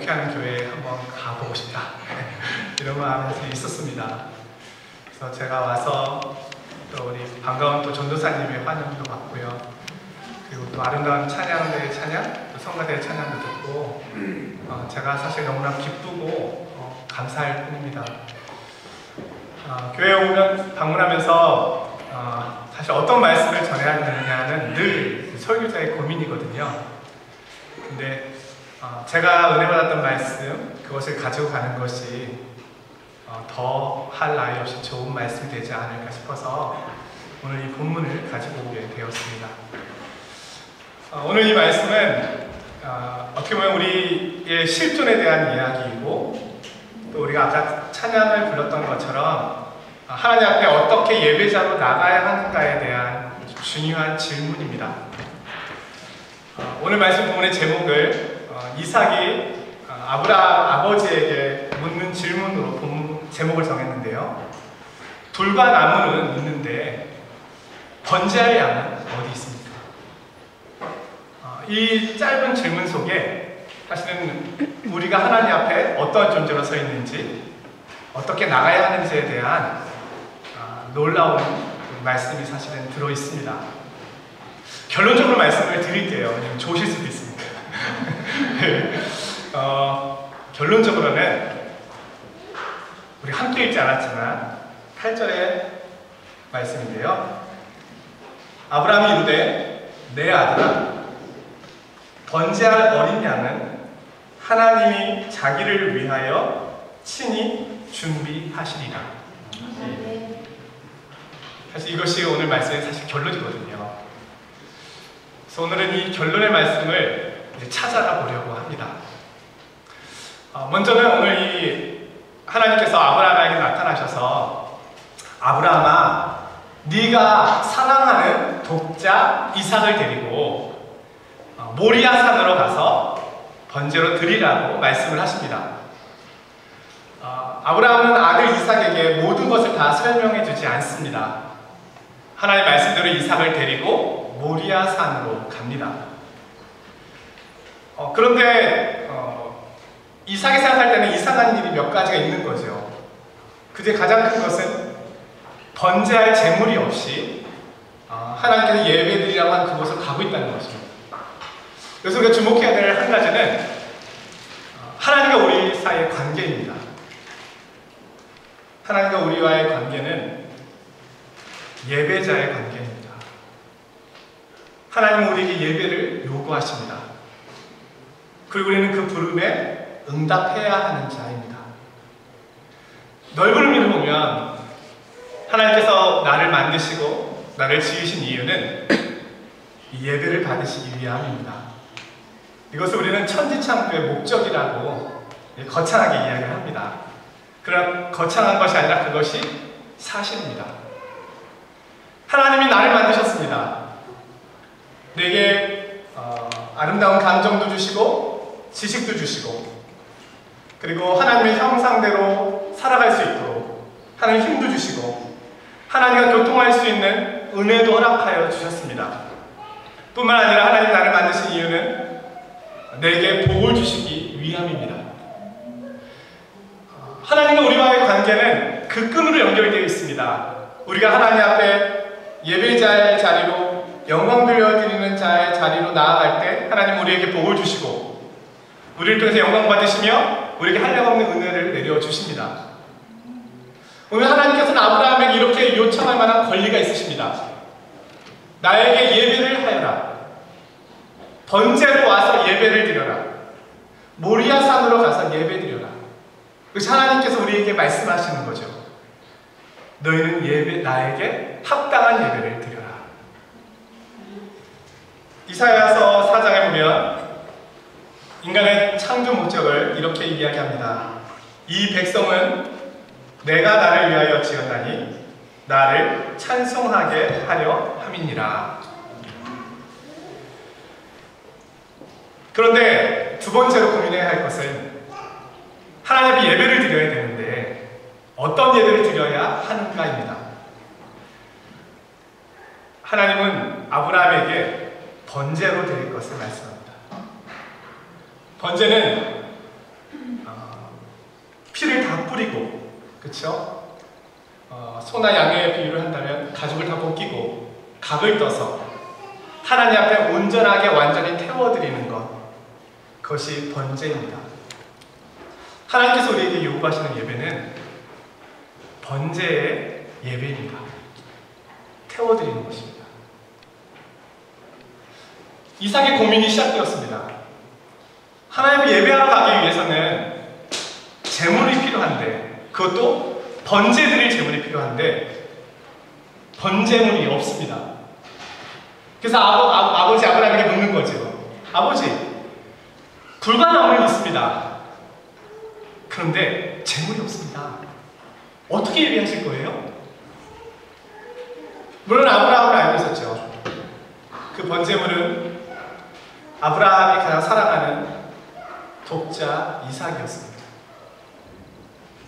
목회하는 교회에 한번 가보고 싶다 이런 마음이 있었습니다. 그래서 제가 와서 또 우리 반가운 또 전도사님의 환영도 받고요. 그리고 또 아름다운 찬양대의 찬양, 또 성가대의 찬양도 듣고 제가 사실 너무나 기쁘고 감사할 뿐입니다. 교회에 오면 방문하면서 사실 어떤 말씀을 전해야 되느냐는 늘 설교자의 고민이거든요. 근데 제가 은혜 받았던 말씀, 그것을 가지고 가는 것이 더 할 나위 없이 좋은 말씀이 되지 않을까 싶어서 오늘 이 본문을 가지고 오게 되었습니다. 오늘 이 말씀은 어떻게 보면 우리의 실존에 대한 이야기이고, 또 우리가 아까 찬양을 불렀던 것처럼 하나님 앞에 어떻게 예배자로 나가야 하는가에 대한 중요한 질문입니다. 오늘 말씀 본문의 제목을 이삭이 아브라함 아버지에게 묻는 질문으로 본문 제목을 정했는데요. 돌과 나무는 있는데 번제할 양은 어디 있습니까? 이 짧은 질문 속에 사실은 우리가 하나님 앞에 어떠한 존재로 서 있는지, 어떻게 나가야 하는지에 대한 놀라운 말씀이 사실은 들어 있습니다. 결론적으로 말씀을 드릴게요. 좋으실 수도 있습니다. 결론적으로는 우리 함께 읽지 않았지만 8절의 말씀인데요. 아브라함이 이르되 내 아들아, 번제할 어린 양은 하나님이 자기를 위하여 친히 준비하시리라. 사실 이것이 오늘 말씀의 사실 결론이거든요. 그래서 오늘은 이 결론의 말씀을 이제 찾아가 보려고 합니다. 먼저는 오늘 이 하나님께서 아브라함에게 나타나셔서 아브라함아, 네가 사랑하는 독자 이삭을 데리고 모리아 산으로 가서 번제로 드리라고 말씀을 하십니다. 아브라함은 아들 이삭에게 모든 것을 다 설명해 주지 않습니다. 하나님 말씀대로 이삭을 데리고 모리아 산으로 갑니다. 그런데 이삭이 생각할 때는 이상한 일이 몇 가지가 있는 거죠. 그중에 가장 큰 것은 번제할 재물이 없이 하나님께서 예배드리라고 한 그곳을 가고 있다는 것입니다. 그래서 우리가 주목해야 될 한 가지는 하나님과 우리 사이의 관계입니다. 하나님과 우리와의 관계는 예배자의 관계입니다. 하나님은 우리에게 예배를 요구하십니다. 그리고 우리는 그 부름에 응답해야 하는 자입니다. 넓은 의미로 보면 하나님께서 나를 만드시고 나를 지으신 이유는 이 예배를 받으시기 위함입니다. 이것을 우리는 천지창조의 목적이라고 거창하게 이야기를 합니다. 그러나 거창한 것이 아니라 그것이 사실입니다. 하나님이 나를 만드셨습니다. 내게 아름다운 감정도 주시고 지식도 주시고, 그리고 하나님의 형상대로 살아갈 수 있도록 하나님 힘도 주시고 하나님과 교통할 수 있는 은혜도 허락하여 주셨습니다. 뿐만 아니라 하나님 나를 만드신 이유는 내게 복을 주시기 위함입니다. 하나님과 우리와의 관계는 그 끈으로 연결되어 있습니다. 우리가 하나님 앞에 예배자의 자리로, 영광 돌려드리는 자의 자리로 나아갈 때 하나님 우리에게 복을 주시고 우리를 통해서 영광 받으시며 우리에게 한량없는 은혜를 내려주십니다. 오늘 하나님께서는 아브라함에게 이렇게 요청할 만한 권리가 있으십니다. 나에게 예배를 하여라. 번제로 와서 예배를 드려라. 모리아 산으로 가서 예배 드려라. 그것이 하나님께서 우리에게 말씀하시는 거죠. 너희는 나에게 합당한 예배를 드려라. 이사야서 4장에 보면 인간의 창조 목적을 이렇게 이야기합니다. 이 백성은 내가 나를 위하여 지었나니 나를 찬송하게 하려 함이니라. 그런데 두 번째로 고민해야 할 것은 하나님 앞에 예배를 드려야 되는데 어떤 예배를 드려야 하는가입니다. 하나님은 아브라함에게 번제로 드릴 것을 말씀합니다. 번제는 피를 다 뿌리고, 그쵸? 소나 양의 비유를 한다면 가죽을 다 벗기고 각을 떠서 하나님 앞에 온전하게 완전히 태워드리는 것, 그것이 번제입니다. 하나님께서 우리에게 요구하시는 예배는 번제의 예배입니다. 태워드리는 것입니다. 이삭의 고민이 시작되었습니다. 하나님을 예배하러 가기 위해서는 제물이 필요한데, 그것도 번제 드릴 제물이 필요한데 번제물이 없습니다. 그래서 아버지 아브라함에게 묻는 거죠. 아버지, 불과나무는 있습니다. 그런데 제물이 없습니다. 어떻게 예배하실 거예요? 물론 아브라함을 알고 있었죠. 그 번제물은 아브라함이 가장 사랑하는 독자 이삭이었습니다.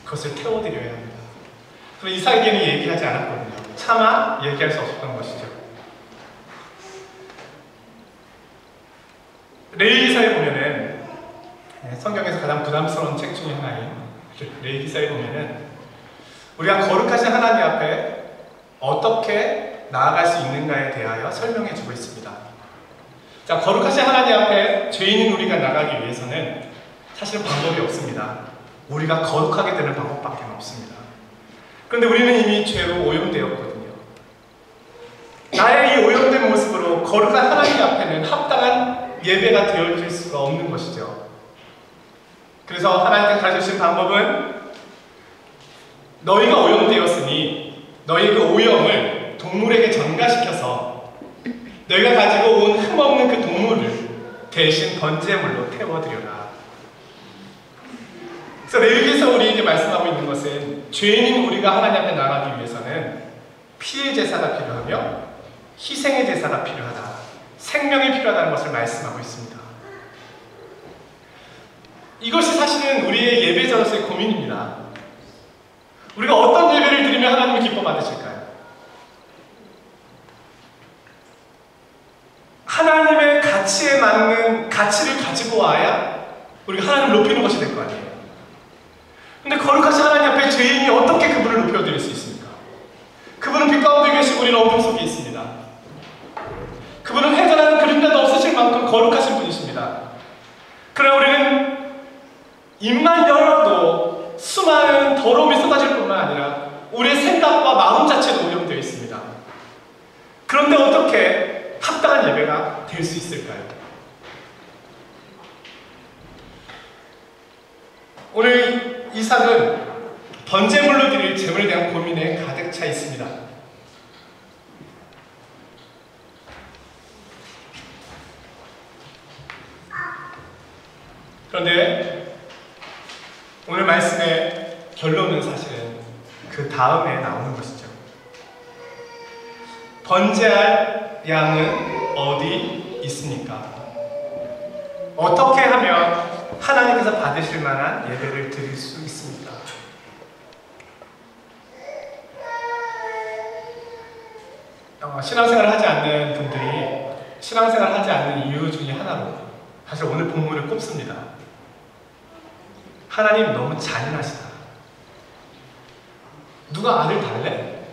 그것을 태워드려야 합니다. 그럼 이삭에게는 얘기하지 않았거든요. 차마 얘기할 수 없었던 것이죠. 레위기서에 보면은, 성경에서 가장 부담스러운 책 중에 하나인 레위기서에 보면은 우리가 거룩하신 하나님 앞에 어떻게 나아갈 수 있는가에 대하여 설명해 주고 있습니다. 자, 거룩하신 하나님 앞에 죄인인 우리가 나가기 위해서는 사실 방법이 없습니다. 우리가 거룩하게 되는 방법밖에 없습니다. 그런데 우리는 이미 죄로 오염되었거든요. 나의 이 오염된 모습으로 거룩한 하나님 앞에는 합당한 예배가 되어질 수가 없는 것이죠. 그래서 하나님께서 가르쳐주신 방법은 너희가 오염되었으니 너희 그 오염을 동물에게 전가시켜서 너희가 가지고 온 흠없는 그 동물을 대신 번제물로 태워드려라. 그래서 레위기에서 우리에게 말씀하고 있는 것은 죄인인 우리가 하나님 앞에 나가기 위해서는 피의 제사가 필요하며 희생의 제사가 필요하다, 생명이 필요하다는 것을 말씀하고 있습니다. 이것이 사실은 우리의 예배자로서의 고민입니다. 우리가 어떤 예배를 드리면 하나님을 기뻐 받으실까요? 하나님의 가치에 맞는 가치를 가지고 와야 우리가 하나님을 높이는 것이 될 거 아니에요. 근데 거룩하신 하나님 앞에 죄인이 어떻게 그분을 높여드릴 수 있습니까? 그분은 빛 가운데 계시고 우리는 어둠 속에 있습니다. 그분은 회전하는 그림자도 없으실 만큼 거룩하신 분이십니다. 그러나 우리는 입만 열어도 수많은 더러움이 쏟아질 뿐만 아니라 우리의 생각과 마음 자체도 오염되어 있습니다. 그런데 어떻게 합당한 예배가 될 수 있을까요? 오늘 이삭은 번제물로 드릴 제물에 대한 고민에 가득 차 있습니다. 그런데 오늘 말씀의 결론은 사실은 그 다음에 나오는 것이죠. 번제할 양은 어디 있습니까? 어떻게 하면 하나님께서 받으실 만한 예배를 드릴 수 있습니까? 신앙생활을 하지 않는 분들이 신앙생활을 하지 않는 이유 중에 하나로 사실 오늘 본문을 꼽습니다. 하나님 너무 잔인하시다. 누가 아들 달래?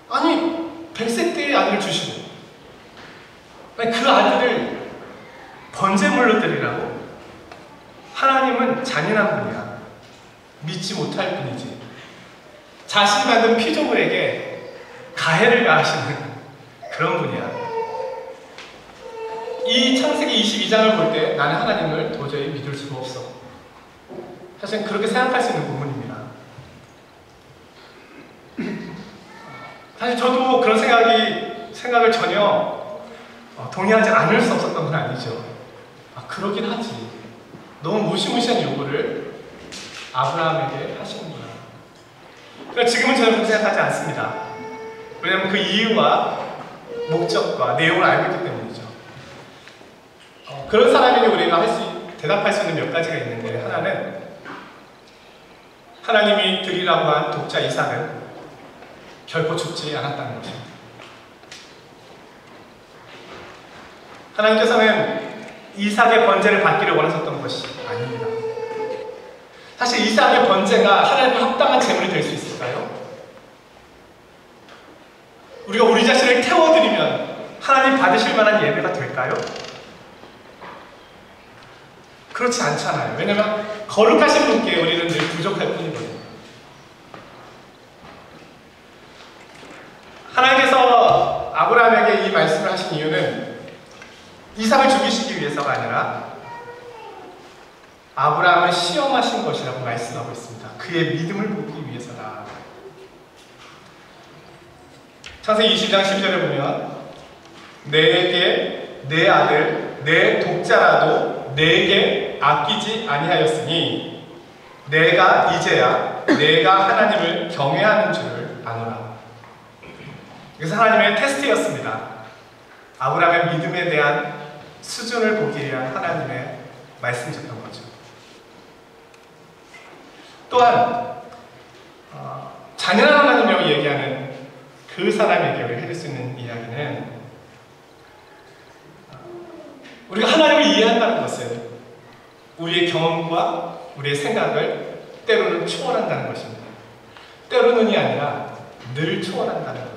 아니 100세 때의 아들을 주시고 아니, 그 아들을 번제물로 드리라고? 하나님은 잔인한 분이야. 믿지 못할 분이지. 자신이 만든 피조물에게 가해를 가하시는 그런 분이야. 이 창세기 22장을 볼 때 나는 하나님을 도저히 믿을 수가 없어. 사실 그렇게 생각할 수 있는 부분입니다. 사실 저도 그런 생각을 전혀 동의하지 않을 수 없었던 건 아니죠. 그러긴 하지. 너무 무시무시한 요구를 아브라함에게 하시는구나. 그러나 지금은 저는 그렇게 생각하지 않습니다. 왜냐하면 그 이유와 목적과 내용을 알고 있기 때문이죠. 그런 사람에게 우리가 대답할 수 있는 몇 가지가 있는데, 하나는 하나님이 드리라고 한 독자 이삭은 결코 죽지 않았다는 것입니다. 하나님께서는 이삭의 번제를 받기를 원하셨던 것이 아닙니다. 사실 이삭의 번제가 하나님께 합당한 제물이 될 수 있을까요? 우리가 우리 자신을 태워드리면 하나님 받으실 만한 예배가 될까요? 그렇지 않잖아요. 왜냐하면 거룩하신 분께 우리는 늘 부족할 뿐이거든요. 하나님께서 아브라함에게 이 말씀을 하신 이유는 이삭을 죽이시기 위해서가 아니라 아브라함을 시험하신 것이라고 말씀하고 있습니다. 그의 믿음을 보기 위해서다. 창세기 20장 10절에 보면 내게 내 아들 내 독자라도 내게 아끼지 아니하였으니 내가 이제야 내가 하나님을 경외하는 줄을 아노라. 그래서 하나님의 테스트였습니다. 아브라함의 믿음에 대한 수준을 보기 위한 하나님의 말씀이셨던 거죠. 또한 잔인한 하나님이라고 얘기하는 그 사람에게 우리가 해줄 수 있는 이야기는 우리가 하나님을 이해한다는 것은 우리의 경험과 우리의 생각을 때로는 초월한다는 것입니다. 때로는이 아니라 늘 초월한다는 거예요.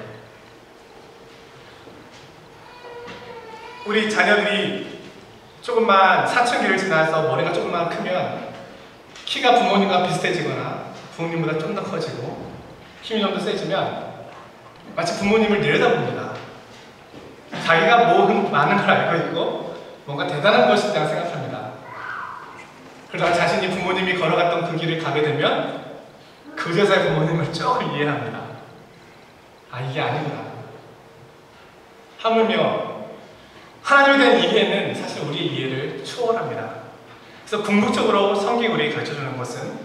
우리 자녀들이 조금만 사춘기를 지나서 머리가 조금만 크면 키가 부모님과 비슷해지거나 부모님보다 좀 더 커지고 힘이 좀 더 세지면 마치 부모님을 내려다봅니다. 자기가 많은 걸 알고 있고 뭔가 대단한 것이라고 생각합니다. 그러다가 자신이 부모님이 걸어갔던 그 길을 가게 되면 그제서야 부모님을 조금 이해합니다. 아, 이게 아니구나. 하물며 하나님에 대한 이해는 사실 우리의 이해를 초월합니다. 그래서 궁극적으로 성경이 우리에게 가르쳐주는 것은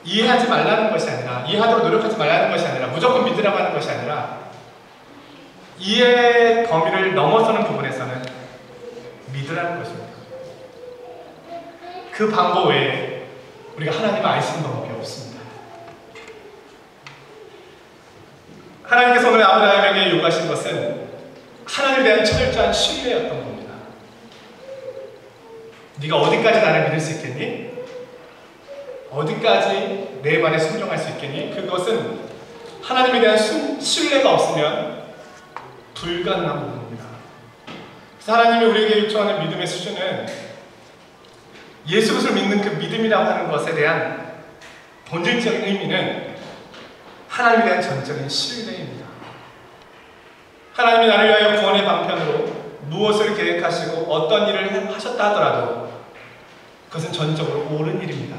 이해하지 말라는 것이 아니라, 이해하도록 노력하지 말라는 것이 아니라, 무조건 믿으라고 하는 것이 아니라, 이해의 범위를 넘어서는 부분에서는 믿으라는 것입니다. 그 방법 외에 우리가 하나님을 알 수 있는 방법이 없습니다. 하나님께서 오늘 아브라함에게 요구하신 것은 하나님에 대한 철저한 신뢰였던 겁니다. 네가 어디까지 나를 믿을 수 있겠니? 어디까지 내 말에 순종할 수 있겠니? 그것은 하나님에 대한 신뢰가 없으면 불가능한 부분입니다. 그래서 하나님이 우리에게 요청하는 믿음의 수준은 예수 그리스도를 믿는 그 믿음이라고 하는 것에 대한 본질적인 의미는 하나님에 대한 전적인 신뢰입니다. 하나님이 나를 위하여 구원의 방편으로 무엇을 계획하시고 어떤 일을 하셨다 하더라도 그것은 전적으로 옳은 일입니다.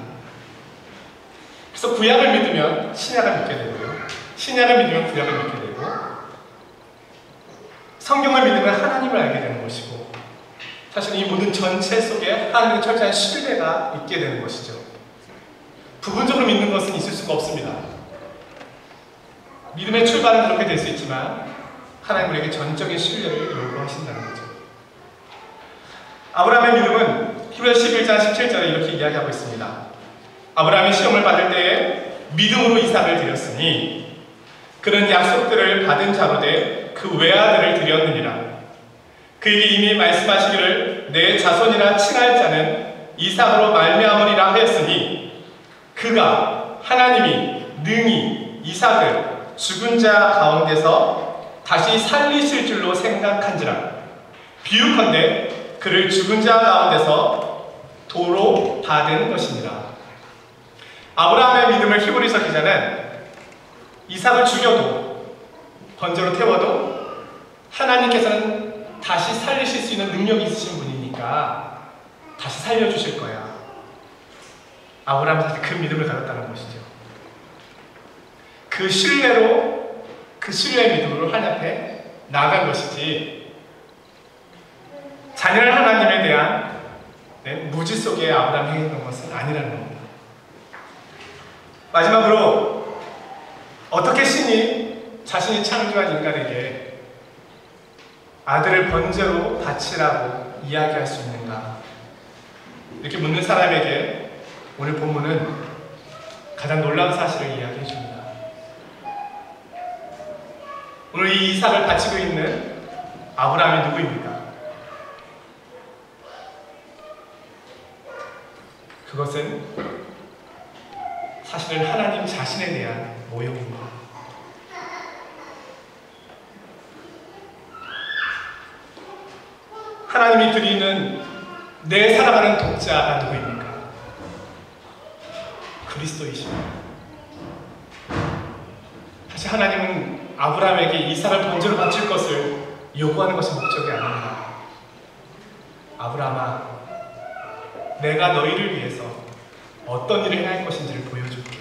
그래서 구약을 믿으면 신약을 믿게 되고요, 신약을 믿으면 구약을 믿게 되고, 성경을 믿으면 하나님을 알게 되는 것이고, 사실 이 모든 전체 속에 하나님의 철저한 신뢰가 있게 되는 것이죠. 부분적으로 믿는 것은 있을 수가 없습니다. 믿음의 출발은 그렇게 될 수 있지만 하나님 우리에게 전적인 신뢰를 요구하신다는 거죠. 아브라함의 믿음은 히브리서 11장 17절에 이렇게 이야기하고 있습니다. 아브라함이 시험을 받을 때에 믿음으로 이삭을 드렸으니 그는 약속들을 받은 자로 돼 그 외아들을 드렸느니라. 그에게 이미 말씀하시기를 내 자손이라 칭할 자는 이삭으로 말미암으리라 하였으니 그가 하나님이 능히 이삭을 죽은 자 가운데서 다시 살리실 줄로 생각한지라. 비유컨대 그를 죽은 자 가운데서 도로 받은 것이니라. 아브라함의 믿음을 히브리서 기자는 이삭을 죽여도 번제로 태워도 하나님께서는 다시 살리실 수 있는 능력이 있으신 분이니까 다시 살려주실 거야. 아브라함은 그 믿음을 가졌다는 것이죠. 그 신뢰로, 그 신뢰의 믿음으로 하나님 앞에 나아간 것이지, 잔인한 하나님에 대한 무지 속에 아브라함이 행했던 것은 아니라는 겁니다. 마지막으로 어떻게 신이 자신이 창조한 인간에게 아들을 번제로 바치라고 이야기할 수 있는가? 이렇게 묻는 사람에게 오늘 본문은 가장 놀라운 사실을 이야기해 줍니다. 오늘 이 이삭을 바치고 있는 아브라함이 누구입니까? 그것은 사실은 하나님 자신에 대한 모형입니다. 하나님이 드리는 내 사랑하는 독자가 누구입니까? 그리스도이십니다. 사실 하나님은 아브라함에게 이삭을 번제로 바칠 것을 요구하는 것이 목적이 아닙니다. 아브라함아, 내가 너희를 위해서 어떤 일을 행할 것인지를 보여줄게.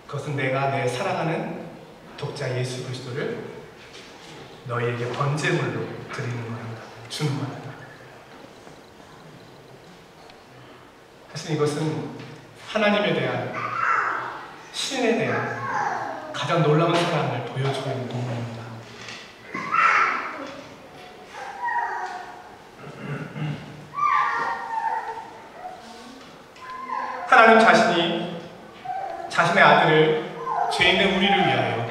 그것은 내가 내 사랑하는 독자 예수 그리스도를 너희에게 번제물로 드리는 거랍니다. 주는 거랍니다. 사실 이것은 하나님에 대한, 신에 대한 가장 놀라운 사랑을 보여주고 있는 동물입니다. 하나님 자신이 자신의 아들을 죄 있는 우리를 위하여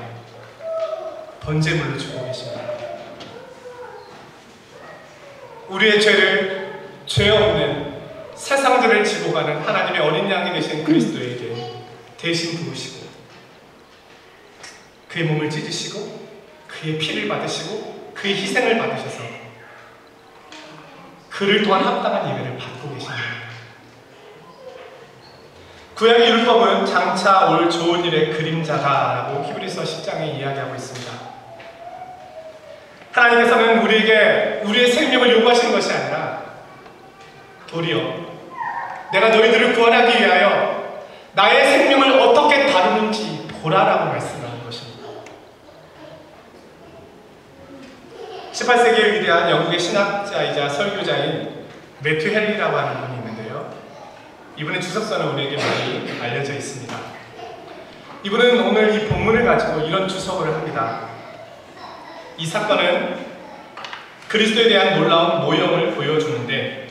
번제물로 주고 계십니다. 우리의 죄를 죄 없는 세상들을 지고 가는 하나님의 어린 양이 되신 그리스도에게 대신 부으시고 그의 몸을 찢으시고 그의 피를 받으시고 그의 희생을 받으셔서 그를 또한 합당한 예배를 받고 계십니다. 구약의 율법은 장차 올 좋은 일의 그림자다라고 히브리서 10장에 이야기하고 있습니다. 하나님께서는 우리에게 우리의 생명을 요구하시는 것이 아니라 도리어 내가 너희들을 구원하기 위하여 나의 생명을 어떻게 다루는지 보라라고 말씀하는 것입니다. 18세기의 위대한 영국의 신학자이자 설교자인 매튜 헨리라고 하는 분이 있는데요. 이분의 주석서는 우리에게 많이 알려져 있습니다. 이분은 오늘 이 본문을 가지고 이런 주석을 합니다. 이 사건은 그리스도에 대한 놀라운 모형을 보여주는데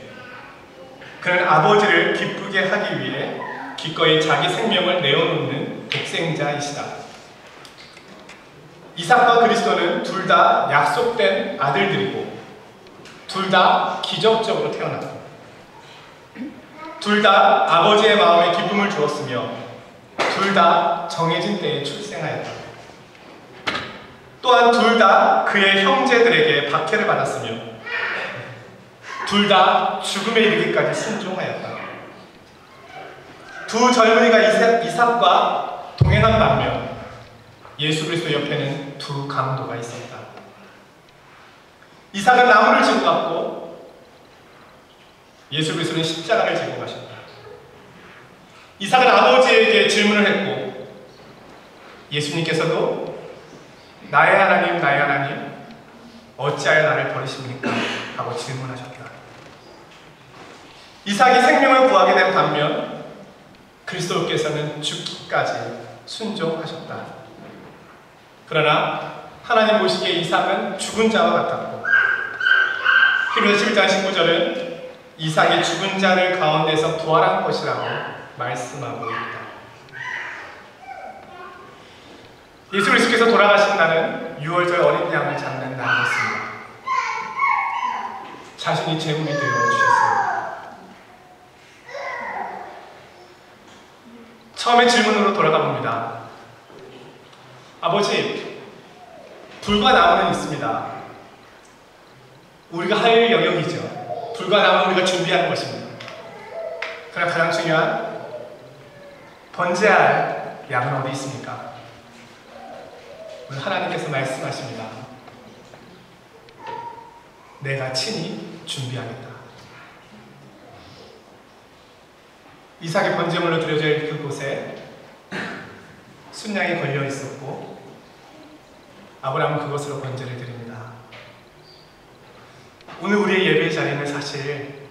그는 아버지를 기쁘게 하기 위해 기꺼이 자기 생명을 내어놓는 독생자이시다. 이삭과 그리스도는 둘 다 약속된 아들들이고 둘 다 기적적으로 태어났고 둘 다 아버지의 마음에 기쁨을 주었으며 둘 다 정해진 때에 출생하였다. 또한 둘 다 그의 형제들에게 박해를 받았으며 둘 다 죽음에 이르기까지 순종하였다. 두 젊은이가 이삭과 동행한 반면 예수 그리스도 옆에는 두 강도가 있었다. 이삭은 나무를 지고 갔고 예수 그리스도는 십자가를 지고 가셨다. 이삭은 아버지에게 질문을 했고 예수님께서도 나의 하나님, 나의 하나님, 어찌하여 나를 버리십니까? 하고 질문하셨다. 이삭이 생명을 구하게 된 반면 그리스도께서는 죽기까지 순종하셨다. 그러나 하나님 보시기에 이삭은 죽은 자와 같았고 히브리서 11장 19절은 이삭이 죽은 자를 가운데서 부활한 것이라고 말씀하고 있다. 예수 그리스도께서 돌아가신 날은 6월절 어린 양을 잡는 날이었습니다. 자신이 제물이 되어 주셨습니다. 처음에 질문으로 돌아가 봅니다. 아버지, 불과 나무는 있습니다. 우리가 할 영역이죠. 불과 나무는 우리가 준비하는 것입니다. 그러나 가장 중요한 번제할 양은 어디 있습니까? 오늘 하나님께서 말씀하십니다. 내가 친히 준비하겠다. 이삭의 번제물로 드려질 그곳에 순양이 걸려 있었고 아브라함은 그것으로 번제를 드립니다. 오늘 우리의 예배 자리는 사실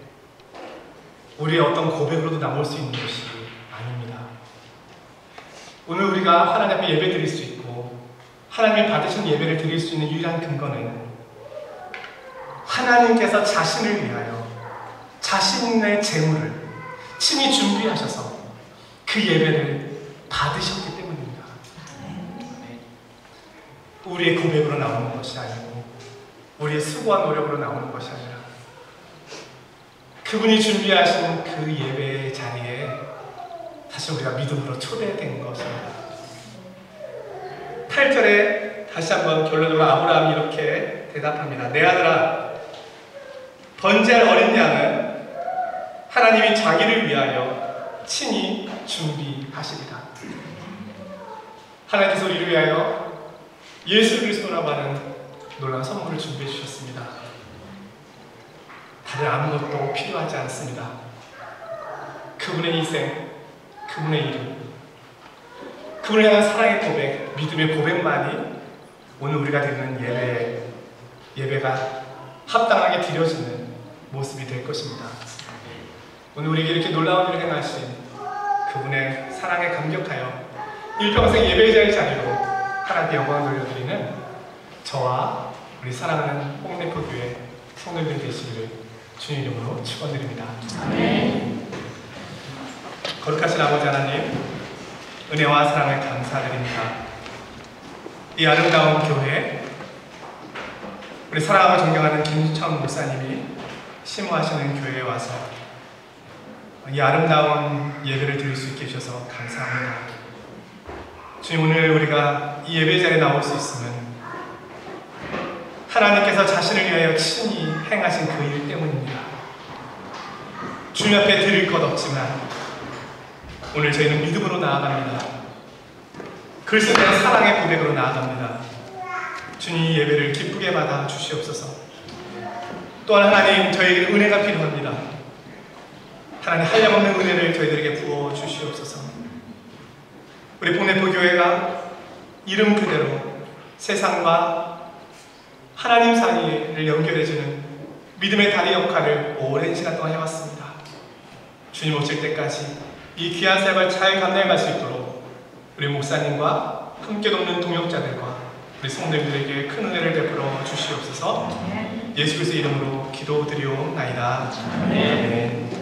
우리의 어떤 고백으로도 나올 수 있는 것이 아닙니다. 오늘 우리가 하나님 앞에 예배 드릴 수 있고 하나님이 받으신 예배를 드릴 수 있는 유일한 근거는 하나님께서 자신을 위하여 자신의 재물을 친히 준비하셔서 그 예배를 받으셨기 때문입니다. 우리의 고백으로 나오는 것이 아니고 우리의 수고와 노력으로 나오는 것이 아니라 그분이 준비하신 그 예배의 자리에 다시 우리가 믿음으로 초대된 것입니다. 8절에 다시 한번 결론적으로 아브라함이 이렇게 대답합니다. 내 아들아, 번제할 어린 양은 하나님이 자기를 위하여 친히 준비하시리라. 하나님께서 우리를 위하여 예수 그리스도라고 하는 놀라운 선물을 준비해 주셨습니다. 다른 아무것도 필요하지 않습니다. 그분의 희생, 그분의 이름, 그분을 향한 사랑의 고백, 믿음의 고백만이 오늘 우리가 드리는 예배가 합당하게 드려지는 모습이 될 것입니다. 오늘 우리에게 이렇게 놀라운 일을 행하신 그분의 사랑에 감격하여 일평생 예배자의 자리로 하나님께 영광을 돌려드리는 저와 우리 사랑하는 홍내포교회 성도님들 되시기를 주님 이름으로 축원드립니다. 아멘. 거룩하신 아버지 하나님, 은혜와 사랑을 감사드립니다. 이 아름다운 교회, 우리 사랑하고 존경하는 김유천 목사님이 심호하시는 교회에 와서 이 아름다운 예배를 드릴 수 있게 해주셔서 감사합니다. 주님, 오늘 우리가 이 예배 자리에 나올 수 있으면 하나님께서 자신을 위하여 친히 행하신 그 일 때문입니다. 주님 앞에 드릴 것 없지만 오늘 저희는 믿음으로 나아갑니다. 글쓰는 사랑의 고백으로 나아갑니다. 주님, 이 예배를 기쁘게 받아 주시옵소서. 또한 하나님, 저에게 은혜가 필요합니다. 하나님, 한량없는 은혜를 저희들에게 부어 주시옵소서. 우리 복내포교회가 이름 그대로 세상과 하나님 사이를 연결해주는 믿음의 다리 역할을 오랜 시간 동안 해왔습니다. 주님 오실 때까지 이 귀한 사역을 잘 감당할 수 있도록 우리 목사님과 함께 돕는 동역자들과 우리 성도님들에게 큰 은혜를 베풀어 주시옵소서. 예수 그리스도의 이름으로 기도드리옵나이다. 아멘.